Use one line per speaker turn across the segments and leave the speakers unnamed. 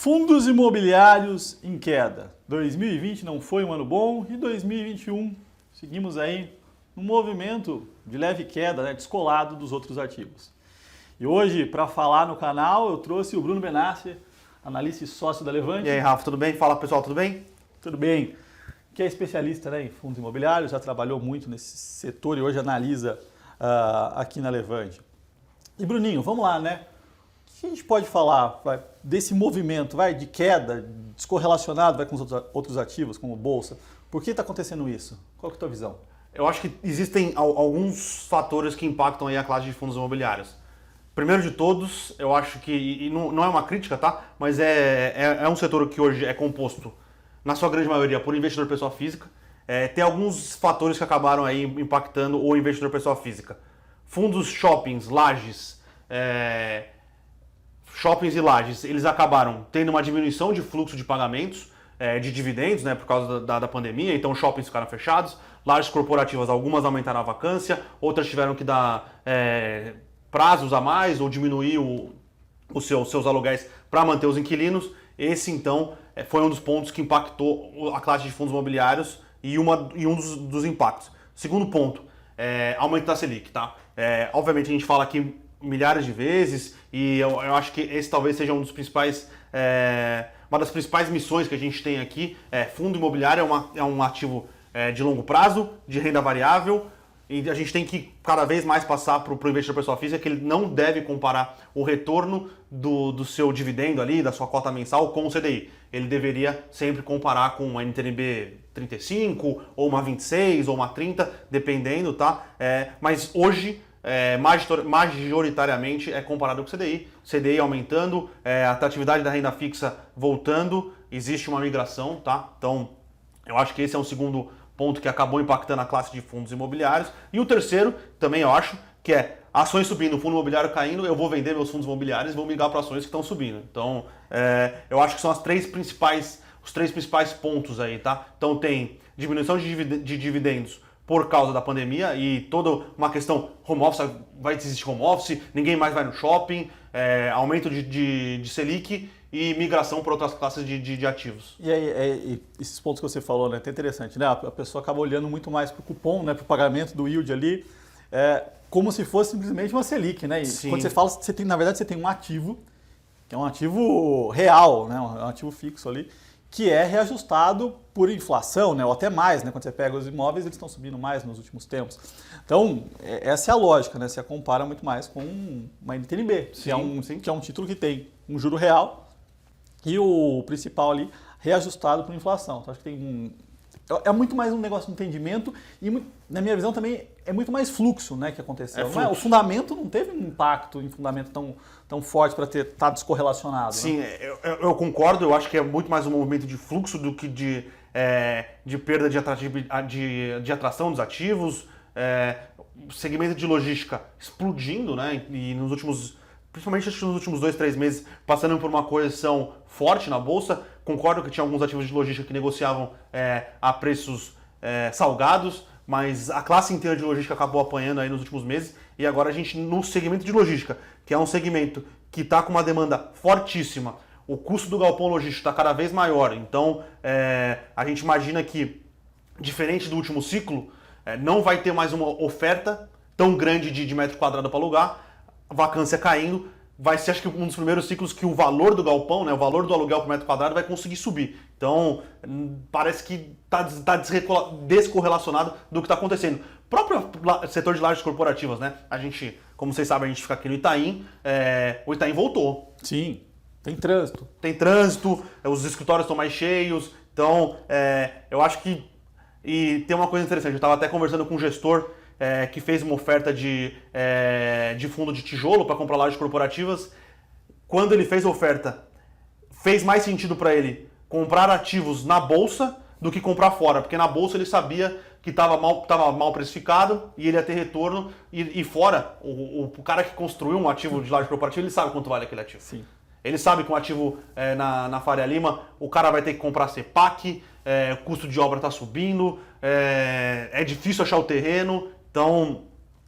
Fundos imobiliários em queda. 2020 não foi um ano bom e 2021 seguimos aí num movimento de leve queda, né, descolado dos outros ativos. E hoje, para falar no canal, eu trouxe o Bruno Benassi, analista e sócio da Levante.
E aí, Rafa, tudo bem? Fala, pessoal, tudo bem?
Tudo bem. Que é especialista, né, em fundos imobiliários, já trabalhou muito nesse setor e hoje analisa aqui na Levante. E Bruninho, vamos lá, né? O que a gente pode falar desse movimento de queda, descorrelacionado com os outros ativos, como bolsa? Por que está acontecendo isso? Qual que é a tua visão?
Eu acho que existem alguns fatores que impactam aí a classe de fundos imobiliários. Primeiro de todos, eu acho que, e não é uma crítica, tá? Mas é um setor que hoje é composto, na sua grande maioria, por investidor pessoa física. Tem alguns fatores que acabaram aí impactando o investidor pessoa física. Fundos shoppings, lajes, shoppings e lajes, eles acabaram tendo uma diminuição de fluxo de pagamentos, de dividendos, né, por causa da pandemia, então shoppings ficaram fechados, lajes corporativas, algumas aumentaram a vacância, outras tiveram que dar prazos a mais ou diminuir os seus aluguéis para manter os inquilinos. Esse, então, foi um dos pontos que impactou a classe de fundos imobiliários e um dos impactos. Segundo ponto, aumento da Selic, tá? Obviamente a gente fala aqui milhares de vezes e eu acho que esse talvez seja um dos principais, uma das principais missões que a gente tem aqui. Fundo imobiliário é um ativo de longo prazo, de renda variável, e a gente tem que cada vez mais passar para o investidor pessoa física que ele não deve comparar o retorno do seu dividendo ali, da sua cota mensal com o CDI. Ele deveria sempre comparar com uma NTNB 35, ou uma 26, ou uma 30, dependendo, tá? Mas hoje, majoritariamente, é comparado com o CDI. CDI aumentando, a atratividade da renda fixa voltando, existe uma migração, tá? Então, eu acho que esse é um segundo ponto que acabou impactando a classe de fundos imobiliários. E o terceiro, também eu acho, que é ações subindo, fundo imobiliário caindo, eu vou vender meus fundos imobiliários e vou migrar para ações que estão subindo. Então, eu acho que são os três principais pontos aí, tá? Então tem diminuição de dividendos por causa da pandemia e toda uma questão home office, vai existir home office, ninguém mais vai no shopping, aumento de Selic e migração para outras classes de ativos.
E aí, esses pontos que você falou, né, é interessante, né? A pessoa acaba olhando muito mais para o cupom, né, para o pagamento do yield ali, como se fosse simplesmente uma Selic, né? E
Sim.
quando você fala, na verdade você tem um ativo, que é um ativo real, né, um ativo fixo ali, que é reajustado por inflação, né, ou até mais, né? Quando você pega os imóveis, eles estão subindo mais nos últimos tempos. Então, essa é a lógica, né? Você compara muito mais com uma NTNB, que é um título que tem um juro real, e o principal ali reajustado por inflação. Então, acho que é muito mais um negócio de entendimento e, na minha visão, também é muito mais fluxo, né, que aconteceu. O fundamento não teve um impacto em fundamento tão forte para estar descorrelacionado.
Sim,
né?
eu concordo. Eu acho que é muito mais um movimento de fluxo do que de perda de atração dos ativos. O segmento de logística explodindo, né, e principalmente nos últimos 2-3 meses, passando por uma correção forte na Bolsa. Concordo que tinha alguns ativos de logística que negociavam a preços salgados, mas a classe inteira de logística acabou apanhando aí nos últimos meses. E agora a gente, no segmento de logística, que é um segmento que está com uma demanda fortíssima, o custo do galpão logístico está cada vez maior. Então, a gente imagina que, diferente do último ciclo, não vai ter mais uma oferta tão grande de metro quadrado para alugar, vacância caindo, vai ser, acho que, um dos primeiros ciclos que o valor do galpão, né, o valor do aluguel por metro quadrado vai conseguir subir. Então, parece que está descorrelacionado do que está acontecendo. O próprio setor de lajes corporativas, né? A gente, como vocês sabem, a gente fica aqui no Itaim, o Itaim voltou.
Sim, tem trânsito.
Tem trânsito, os escritórios estão mais cheios, então, eu acho que... E tem uma coisa interessante, eu estava até conversando com um gestor que fez uma oferta de fundo de tijolo para comprar lajes corporativas. Quando ele fez a oferta, fez mais sentido para ele comprar ativos na Bolsa do que comprar fora, porque na Bolsa ele sabia que estava mal precificado e ele ia ter retorno, e fora, o cara que construiu um ativo de laje corporativa, ele sabe quanto vale aquele ativo.
Sim.
Ele sabe que um ativo na Faria Lima, o cara vai ter que comprar CEPAC, o custo de obra está subindo, é difícil achar o terreno. Então,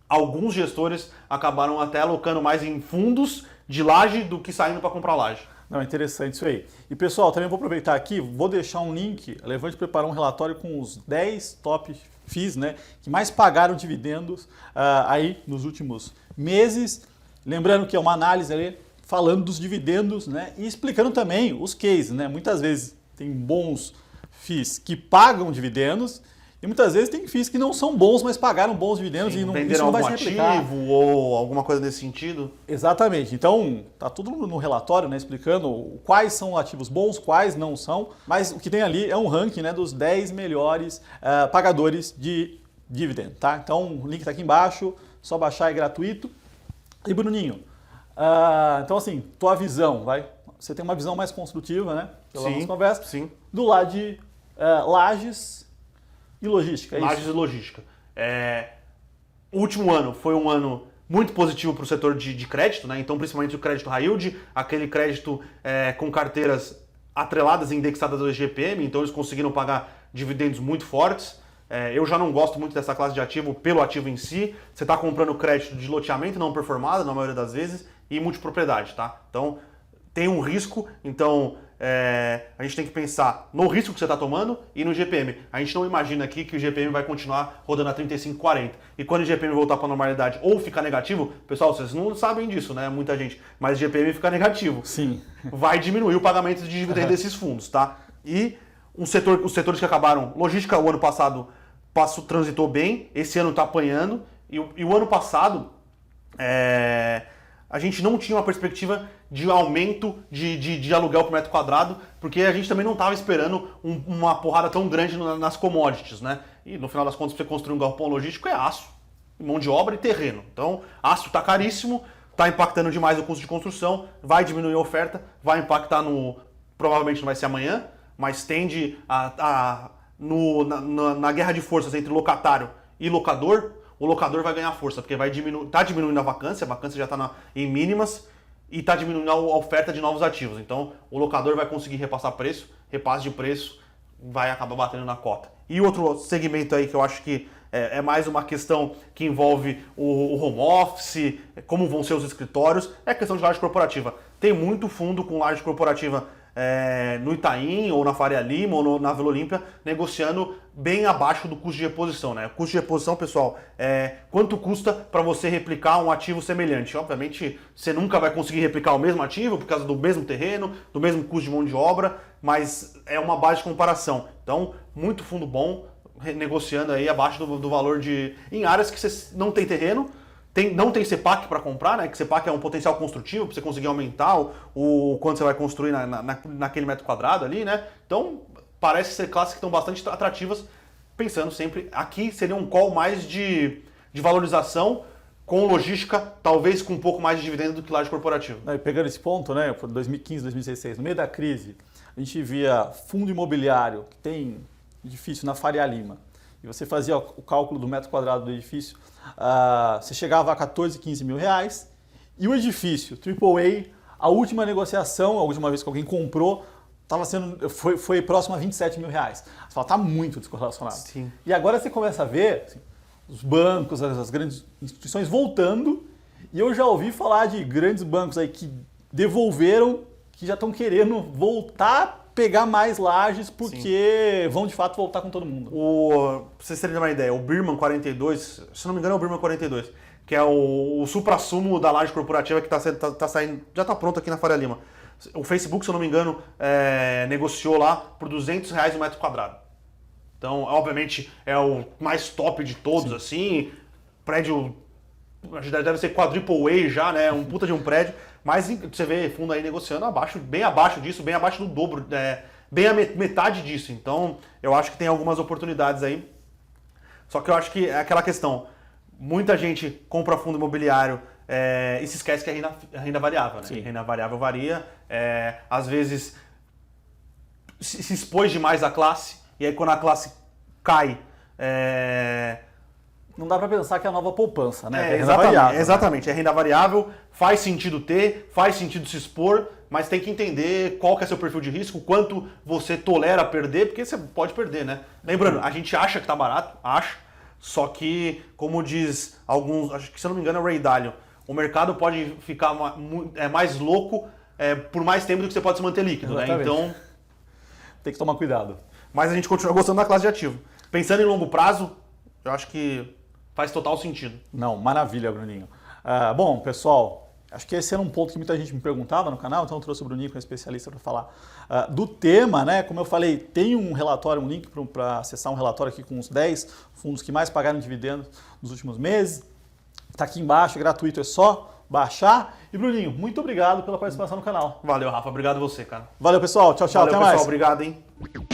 alguns gestores acabaram até alocando mais em fundos de laje do que saindo para comprar laje.
Não, interessante isso aí. E pessoal, também vou aproveitar aqui, vou deixar um link. A Levante preparou um relatório com os 10 top FIIs, né, que mais pagaram dividendos aí nos últimos meses. Lembrando que é uma análise ali falando dos dividendos, né, e explicando também os cases, né? Muitas vezes tem bons FIIs que pagam dividendos e muitas vezes tem FIIs que não são bons, mas pagaram bons dividendos.
Sim,
e não,
venderam
isso não vai
algum
se replicar.
ativo ou alguma coisa nesse sentido.
Exatamente. Então, tá tudo no relatório, né, explicando quais são ativos bons, quais não são, mas o que tem ali é um ranking, né, dos 10 melhores pagadores de dividendo, tá? Então, o link tá aqui embaixo, só baixar, é gratuito. E Bruninho, então assim, tua visão, você tem uma visão mais construtiva, né, pela nossa conversa,
sim.
do lado de lajes e logística, é
Lajes
isso?
e logística. O último ano foi um ano muito positivo para o setor de crédito, né? Então, principalmente o crédito high yield, aquele crédito com carteiras atreladas e indexadas ao IGPM, então eles conseguiram pagar dividendos muito fortes. Eu já não gosto muito dessa classe de ativo pelo ativo em si. Você está comprando crédito de loteamento não performado, na maioria das vezes, e multipropriedade, tá? Então, tem um risco, então a gente tem que pensar no risco que você está tomando e no GPM. A gente não imagina aqui que o GPM vai continuar rodando a 35, 40. E quando o GPM voltar para a normalidade ou ficar negativo, pessoal, vocês não sabem disso, né? Muita gente, mas o GPM fica negativo.
Sim.
Vai diminuir o pagamento de dividendo desses fundos, tá? E os setores que acabaram, logística o ano passado transitou bem, esse ano está apanhando, e o ano passado a gente não tinha uma perspectiva de aumento de aluguel por metro quadrado, porque a gente também não estava esperando uma porrada tão grande nas commodities, né? E no final das contas, para você construir um galpão logístico é aço, mão de obra e terreno. Então, aço está caríssimo, está impactando demais o custo de construção, vai diminuir a oferta, vai impactar provavelmente não vai ser amanhã, mas tende na guerra de forças entre locatário e locador, o locador vai ganhar força, porque está diminuindo a vacância já está em mínimas, e está diminuindo a oferta de novos ativos. Então, o locador vai conseguir repassar preço, repasse de preço vai acabar batendo na cota. E outro segmento aí que eu acho que é mais uma questão que envolve o home office, como vão ser os escritórios, é a questão de laje corporativa. Tem muito fundo com laje corporativa no Itaim, ou na Faria Lima, ou na Vila Olímpia, negociando bem abaixo do custo de reposição, né? O custo de reposição, pessoal, quanto custa para você replicar um ativo semelhante? Obviamente, você nunca vai conseguir replicar o mesmo ativo por causa do mesmo terreno, do mesmo custo de mão de obra, mas é uma base de comparação. Então, muito fundo bom, negociando aí abaixo do valor em áreas que você não tem terreno, não tem CEPAC para comprar, né? Que CEPAC é um potencial construtivo para você conseguir aumentar o quanto você vai construir naquele metro quadrado ali, né? Então, parece ser classes que estão bastante atrativas, pensando sempre, aqui seria um call mais de valorização com logística, talvez com um pouco mais de dividendo do que laje corporativo.
Pegando esse ponto, né? 2015, 2016, no meio da crise, a gente via fundo imobiliário que tem edifício na Faria Lima, e você fazia o cálculo do metro quadrado do edifício, você chegava a 14, 15 mil reais, e o edifício AAA, a última negociação, a última vez que alguém comprou, foi próximo a 27 mil reais. Você fala, tá muito descorrelacionado.
Sim.
E agora você começa a ver assim, os bancos, as grandes instituições voltando, e eu já ouvi falar de grandes bancos aí que devolveram, que já estão querendo voltar pegar mais lajes porque vão de fato voltar com todo mundo.
Pra vocês terem uma ideia, o Birman 42, se não me engano é o Birman 42, que é o supra-sumo da laje corporativa que tá saindo, já está pronto aqui na Faria Lima. O Facebook, se eu não me engano, negociou lá por R$200 o metro quadrado. Então, obviamente, é o mais top de todos, assim, prédio, acho que deve ser quadruple A já, né, um puta de um prédio. Mas você vê fundo aí negociando bem abaixo disso, bem abaixo do dobro, bem a metade disso. Então, eu acho que tem algumas oportunidades aí. Só que eu acho que é aquela questão, muita gente compra fundo imobiliário e se esquece que é renda variável, né?
Sim.
Renda variável varia, às vezes se expôs demais à classe, e aí quando a classe cai...
Não dá para pensar que é a nova poupança, né?
Exatamente, é renda variável, faz sentido ter, faz sentido se expor, mas tem que entender qual que é seu perfil de risco, quanto você tolera perder, porque você pode perder, né? Lembrando, a gente acha que tá barato, só que, como diz alguns, acho que se eu não me engano é o Ray Dalio, o mercado pode ficar mais louco por mais tempo do que você pode se manter líquido, né?
Exatamente.
Então,
Tem que tomar cuidado.
mas a gente continua gostando da classe de ativo. Pensando em longo prazo, eu acho que faz total sentido.
Não, maravilha, Bruninho. Bom, pessoal, acho que esse era um ponto que muita gente me perguntava no canal, então eu trouxe o Bruninho, que é especialista, para falar do tema, né? Como eu falei, tem um relatório, um link para acessar um relatório aqui com os 10 fundos que mais pagaram dividendos nos últimos meses. Está aqui embaixo, é gratuito, é só baixar. E Bruninho, muito obrigado pela participação no canal.
Valeu, Rafa. Obrigado você, cara.
Valeu, pessoal. Tchau, tchau.
Valeu,
Até
pessoal.
mais.
Obrigado, hein?